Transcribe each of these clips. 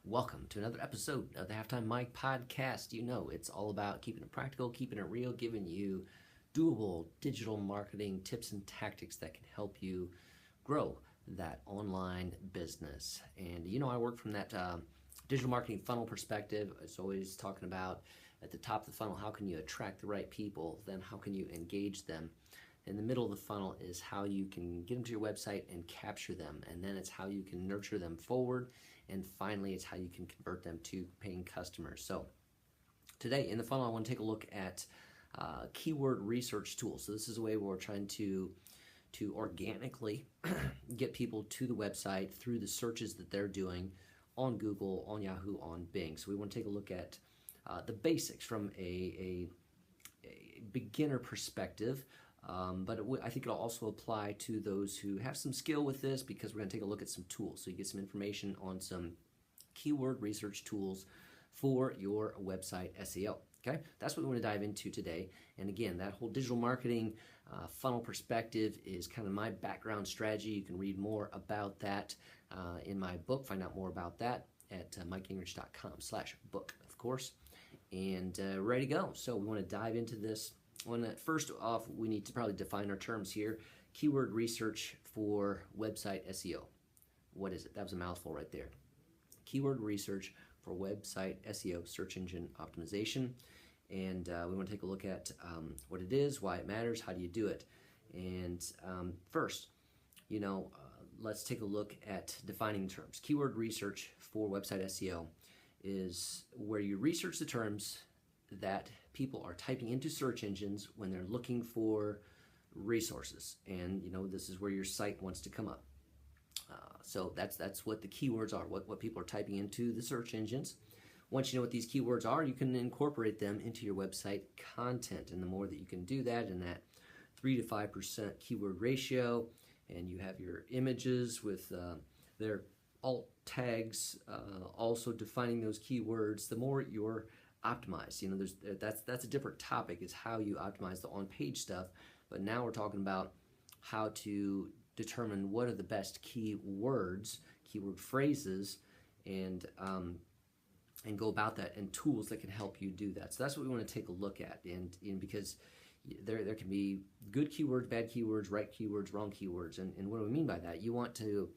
Welcome to another episode of the Halftime Mike Podcast. You know, it's all about keeping it practical, keeping it real, giving you doable digital marketing tips and tactics that can help you grow that online business. And you know, I work from that digital marketing funnel perspective. It's always talking about at the top of the funnel, how can you attract the right people? Then how can you engage them? In the middle of the funnel is how you can get them to your website and capture them. And then it's how you can nurture them forward. And finally, it's how you can convert them to paying customers. So today in the funnel, I want to take a look at keyword research tools. So this is a way where we're trying to organically get people to the website through the searches that they're doing on Google, on Yahoo, on Bing. So we want to take a look at the basics from a beginner perspective. But I think it'll also apply to those who have some skill with this, because we're going to take a look at some tools. So you get some information on some keyword research tools for your website SEO. Okay, that's what we want to dive into today. And again, that whole digital marketing funnel perspective is kind of my background strategy. You can read more about that in my book. Find out more about that at mikegingerich.com/book, of course. And ready to go. So we want to dive into this. First off, we need to probably define our terms here. Keyword research for website SEO. What is it? That was a mouthful right there. Keyword research for website SEO, search engine optimization. And we want to take a look at what it is, why it matters, how do you do it. And first, you know, let's take a look at defining terms. Keyword research for website SEO is where you research the terms that people are typing into search engines when they're looking for resources, and you know, this is where your site wants to come up. So that's what the keywords are, what people are typing into the search engines. Once you know what these keywords are, you can incorporate them into your website content, and the more that you can do that in that 3 to 5% keyword ratio, and you have your images with their alt tags also defining those keywords, the more you're optimize. You know, that's a different topic, is how you optimize the on-page stuff. But now we're talking about how to determine what are the best keywords, keyword phrases, and go about that, and tools that can help you do that. So that's what we want to take a look at, and because there can be good keywords, bad keywords, right keywords, wrong keywords, and what do we mean by that? You want to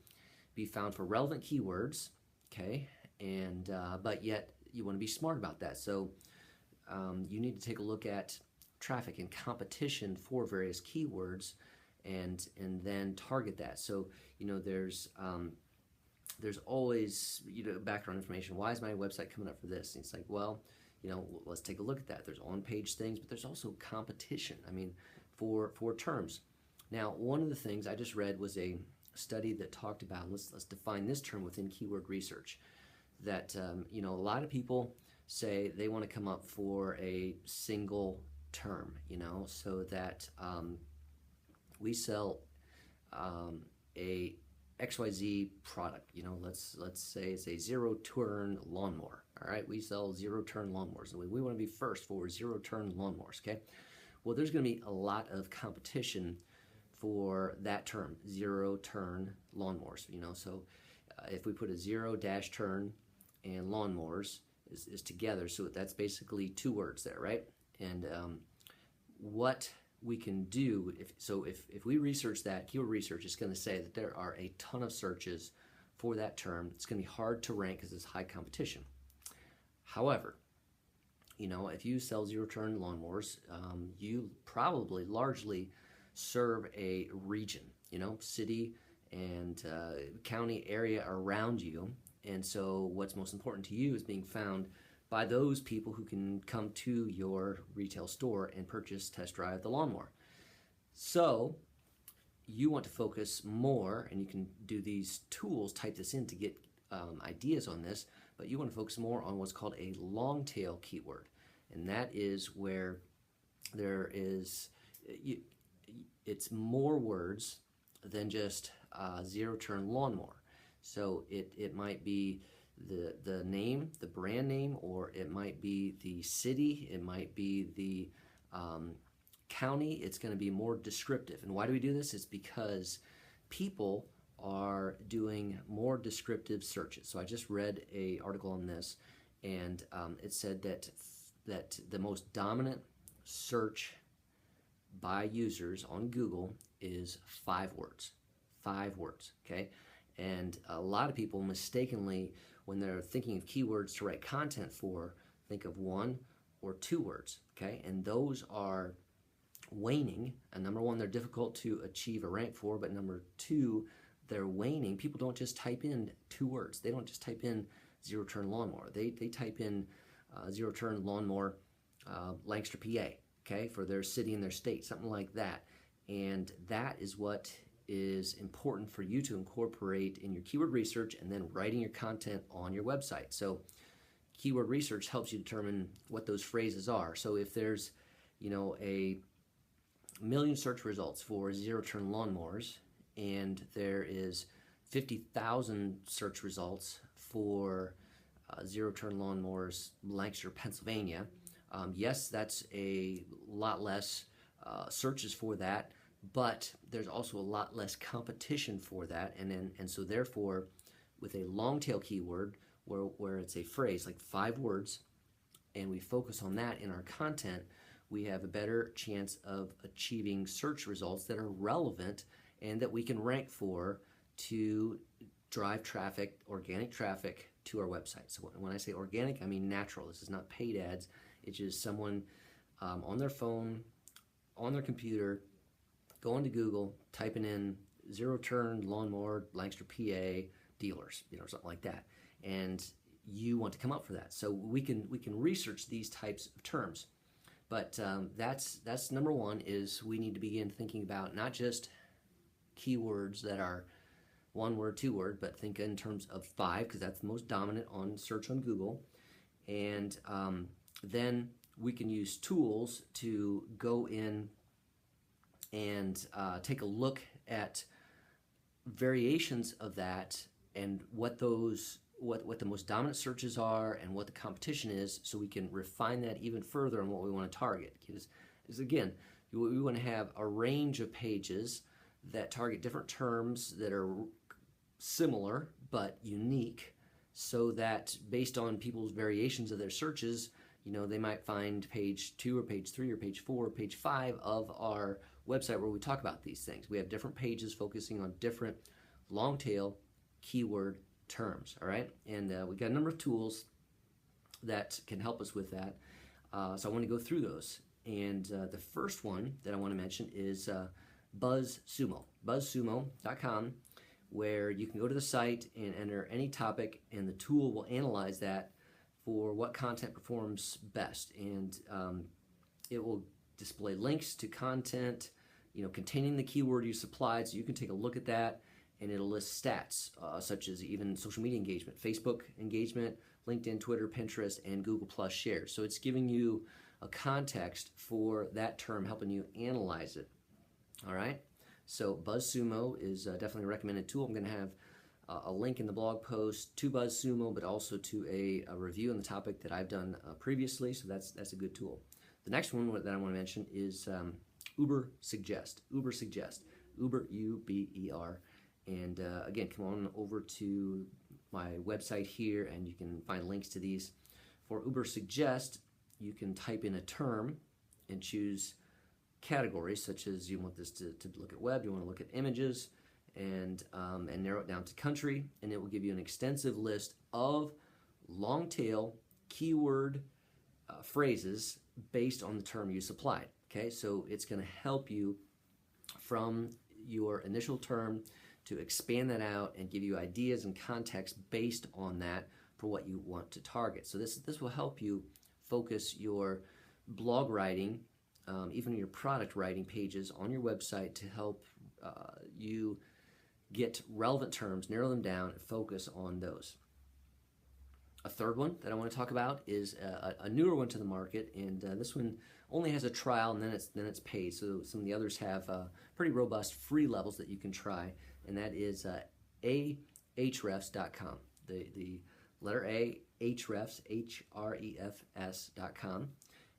be found for relevant keywords, okay, and but yet you want to be smart about that. So you need to take a look at traffic and competition for various keywords, and then target that. So you know, there's always, you know, background information. Why is my website coming up for this? And it's like, well, you know, let's take a look at that. There's on-page things, but there's also competition. I mean, for terms. Now, one of the things I just read was a study that talked about, let's define this term within keyword research, that you know, a lot of people say they want to come up for a single term, you know, so that we sell a XYZ product. You know, let's say it's a zero-turn lawnmower. All right, we sell zero-turn lawnmowers. We want to be first for zero-turn lawnmowers. Okay, well, there's going to be a lot of competition for that term, zero-turn lawnmowers. You know, so if we put a zero-turn and lawnmowers is together, so that's basically two words there, right? And what we can do, if we research that, keyword research is going to say that there are a ton of searches for that term. It's going to be hard to rank because it's high competition. However, you know, if you sell zero-turn lawnmowers, you probably largely serve a region, you know, city and county area around you. And so what's most important to you is being found by those people who can come to your retail store and purchase, test drive the lawnmower. So you want to focus more, and you can do these tools, type this in to get ideas on this, but you want to focus more on what's called a long tail keyword. And that is where there is, it's more words than just zero-turn lawnmower. So it might be the name, the brand name, or it might be the city, it might be the county. It's going to be more descriptive. And why do we do this? It's because people are doing more descriptive searches. So I just read an article on this, and it said that the most dominant search by users on Google is 5 words. 5 words, okay? And a lot of people mistakenly, when they're thinking of keywords to write content for, think of 1 or 2 words, okay? And those are waning. And number 1, they're difficult to achieve a rank for, but number 2, they're waning. People don't just type in 2 words. They don't just type in zero-turn lawnmower. They type in zero-turn lawnmower Lancaster, PA, okay, for their city and their state, something like that. And that is what is important for you to incorporate in your keyword research and then writing your content on your website. So keyword research helps you determine what those phrases are. So if there's, a million search results for zero-turn lawnmowers, and there is 50,000 search results for zero-turn lawnmowers, Lancaster, Pennsylvania. Yes, that's a lot less searches for that, but there's also a lot less competition for that, and so therefore, with a long tail keyword where it's a phrase like 5 words, and we focus on that in our content, we have a better chance of achieving search results that are relevant and that we can rank for to drive traffic, organic traffic, to our website. So when I say organic, I mean natural. This is not paid ads. It's just someone on their phone, on their computer, going to Google, typing in zero-turn lawnmower, Lancaster, PA, dealers, something like that. And you want to come up for that. So we can research these types of terms. But that's number 1, is we need to begin thinking about not just keywords that are 1 word, 2 word, but think in terms of 5, because that's the most dominant on search on Google. And then we can use tools to go in and take a look at variations of that and what the most dominant searches are and what the competition is, so we can refine that even further on what we want to target. Because again, we want to have a range of pages that target different terms that are similar but unique, so that based on people's variations of their searches, they might find page 2 or page 3 or page 4 or page 5 of our website where we talk about these things. We have different pages focusing on different long tail keyword terms, all right? And we've got a number of tools that can help us with that. So I want to go through those. And the first one that I want to mention is BuzzSumo, buzzsumo.com, where you can go to the site and enter any topic, and the tool will analyze that for what content performs best. And it will display links to content, containing the keyword you supplied, so you can take a look at that, and it'll list stats such as even social media engagement, Facebook engagement, LinkedIn, Twitter, Pinterest, and Google Plus shares. So it's giving you a context for that term, helping you analyze it. All right, so BuzzSumo is definitely a recommended tool. I'm going to have a link in the blog post to BuzzSumo, but also to a review on the topic that I've done previously, so that's a good tool. The next one that I want to mention is Ubersuggest, Uber, U-B-E-R. And again, come on over to my website here, and you can find links to these. For Ubersuggest, you can type in a term and choose categories, such as you want this to look at web, you want to look at images, and narrow it down to country, and it will give you an extensive list of long tail keyword phrases based on the term you supplied. Okay, so it's going to help you from your initial term to expand that out and give you ideas and context based on that for what you want to target. So this will help you focus your blog writing, even your product writing pages on your website, to help you get relevant terms, narrow them down, and focus on those. A third one that I want to talk about is a newer one to the market, and this one only has a trial, and then it's paid. So some of the others have pretty robust free levels that you can try, and that is ahrefs.com. The letter A, Hrefs, Hrefs.com,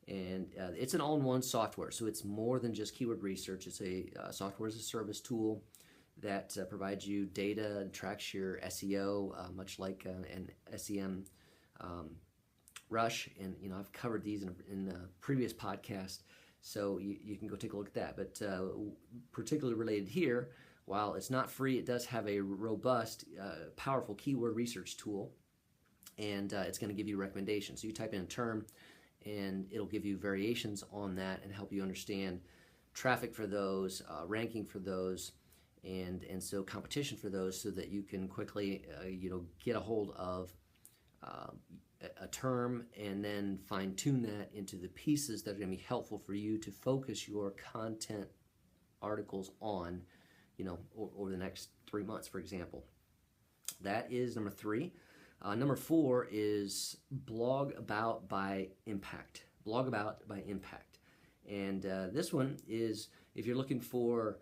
and it's an all-in-one software. So it's more than just keyword research. It's a software as a service tool that provides you data and tracks your SEO, much like an SEM Rush. And I've covered these in a previous podcast, so you can go take a look at that. But particularly related here, while it's not free, it does have a robust, powerful keyword research tool, and it's going to give you recommendations. So you type in a term, and it'll give you variations on that and help you understand traffic for those, ranking for those, and so competition for those, so that you can quickly get a hold of a term and then fine tune that into the pieces that are going to be helpful for you to focus your content articles on, over the next 3 months, for example. That is number 3. Number 4 is blog about by impact. Blog about by impact. And this one is if you're looking for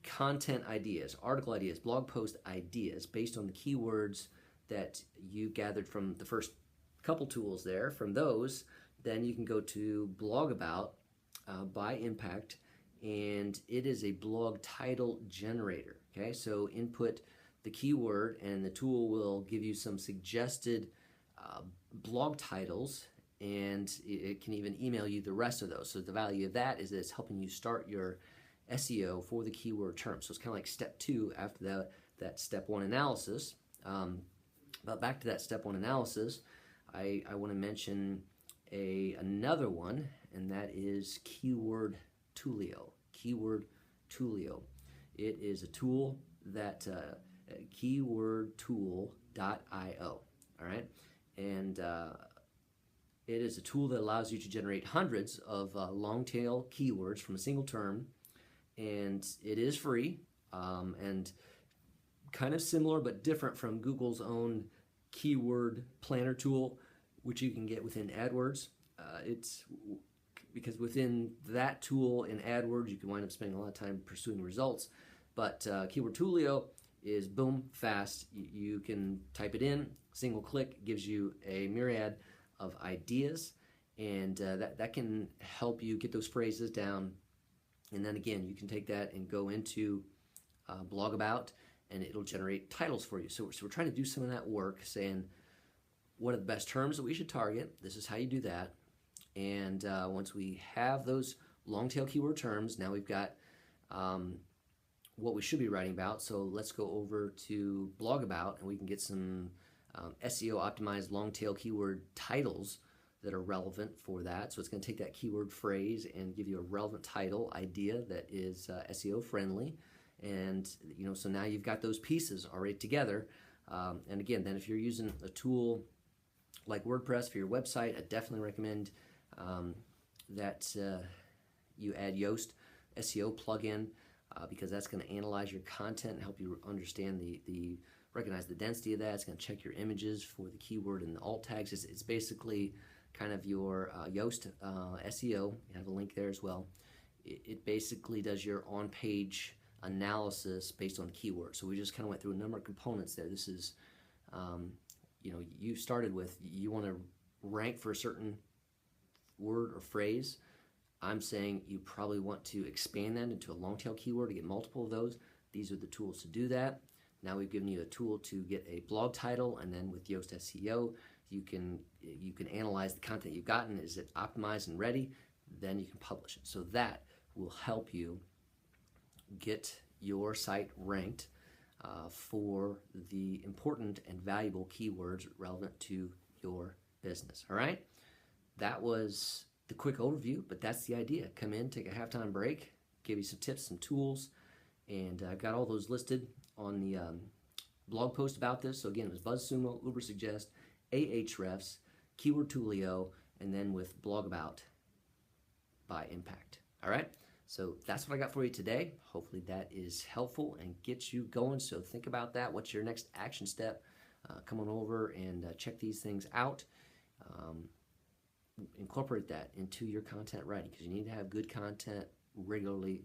content ideas, article ideas, blog post ideas based on the keywords that you gathered from the first couple tools there. From those, then you can go to blog about by impact, and it is a blog title generator. Okay, so input the keyword and the tool will give you some suggested blog titles, and it can even email you the rest of those. So the value of that is that it's helping you start your SEO for the keyword term. So it's kind of like step 2 after that step 1 analysis. But back to that step 1 analysis, I want to mention another one, and that is Keyword Toolio. Keyword Toolio. It is a tool that keywordtool.io. All right, and it is a tool that allows you to generate hundreds of long-tail keywords from a single term, and it is free, and kind of similar but different from Google's own keyword planner tool, which you can get within AdWords. It's because within that tool in AdWords, you can wind up spending a lot of time pursuing results. But Keyword Toolio is boom, fast. You can type it in, single click, gives you a myriad of ideas, and that can help you get those phrases down. And then again, you can take that and go into blog about, and it'll generate titles for you. So we're trying to do some of that work, saying what are the best terms that we should target. This is how you do that. And once we have those long tail keyword terms, now we've got what we should be writing about. So let's go over to blog about, and we can get some SEO optimized long tail keyword titles that are relevant for that. So it's going to take that keyword phrase and give you a relevant title idea that is SEO friendly. And so now you've got those pieces already together. And again, then if you're using a tool like WordPress for your website, I definitely recommend that you add Yoast SEO plugin, because that's going to analyze your content and help you understand recognize the density of that. It's going to check your images for the keyword and the alt tags. It's basically kind of your Yoast SEO. You have a link there as well. It basically does your on-page analysis based on keywords. So we just kind of went through a number of components there. This is, you started with, you want to rank for a certain word or phrase. I'm saying you probably want to expand that into a long tail keyword to get multiple of those. These are the tools to do that. Now we've given you a tool to get a blog title, and then with Yoast SEO, you can analyze the content you've gotten. Is it optimized and ready? Then you can publish it. So that will help you get your site ranked for the important and valuable keywords relevant to your business. All right? That was the quick overview, but that's the idea. Come in, take a halftime break, give you some tips, some tools, and I've got all those listed on the blog post about this. So again, it was BuzzSumo, Ubersuggest, Ahrefs, Keyword Toolio, and then with blog about by impact. All right? So that's what I got for you today. Hopefully that is helpful and gets you going. So think about that. What's your next action step? Come on over and check these things out. Incorporate that into your content writing, because you need to have good content regularly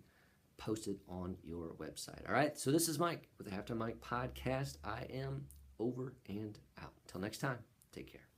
posted on your website. All right, so this is Mike with the Halftime Mike podcast. I am over and out. Until next time, take care.